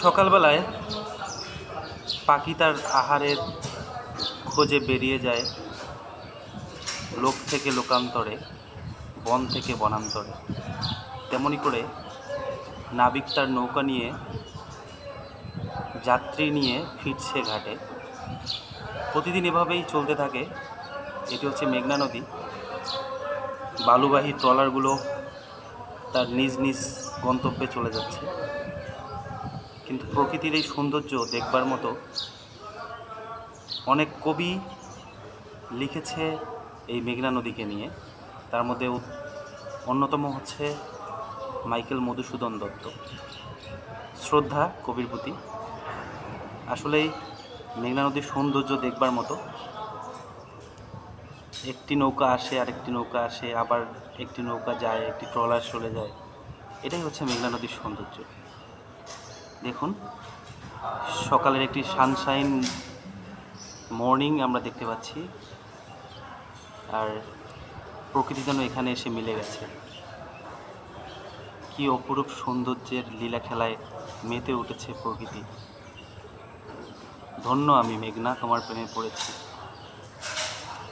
সকালবেলায় পাখি তার আহারের খোঁজে বেরিয়ে যায় লোক থেকে লোকান্তরে, বন থেকে বনান্তরে। তেমনি করে নাবিক তার নৌকা নিয়ে যাত্রী নিয়ে ফিরছে ঘাটে। প্রতিদিন এভাবেই চলতে থাকে। এটি হচ্ছে মেঘনা নদী। বালুবাহী ট্রলারগুলো তার নিজ নিজ গন্তব্যে চলে যাচ্ছে। কিন্তু প্রকৃতির এই সৌন্দর্য দেখবার মতো অনেক কবি লিখেছে এই মেঘনা নদীকে নিয়ে। তার মধ্যে অন্যতম হচ্ছে মাইকেল মধুসূদন দত্ত। শ্রদ্ধা কবির প্রতি। আসলেই মেঘনা নদীর সৌন্দর্য দেখবার মতো। একটি নৌকা আসে, আরেকটি নৌকা আসে, আবার একটি নৌকা যায়, একটি ট্রলার চলে যায়। এটাই হচ্ছে মেঘনা নদীর সৌন্দর্য। দেখুন, সকালের একটি সানশাইন মর্নিং আমরা দেখতে পাচ্ছি, আর প্রকৃতি যেন এখানে এসে মিলে গেছে। কি অপরূপ সৌন্দর্যের লীলা খেলায় মেতে উঠেছে প্রকৃতি। ধন্য আমি মেঘনা, তোমার প্রেমে পড়েছি।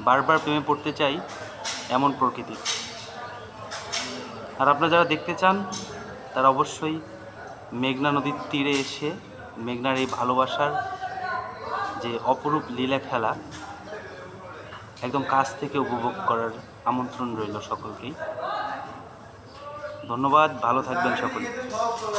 বারবার প্রেমে পড়তে চাই এমন প্রকৃতি। আর আপনারা যারা দেখতে চান তারা অবশ্যই মেঘনা নদীর তীরে এসে মেঘনার এই ভালোবাসার যে অপরূপ লীলা খেলা একদম কাছ থেকে উপভোগ করার আমন্ত্রণ রইল সকলকেই। ধন্যবাদ, ভালো থাকবেন সকলে।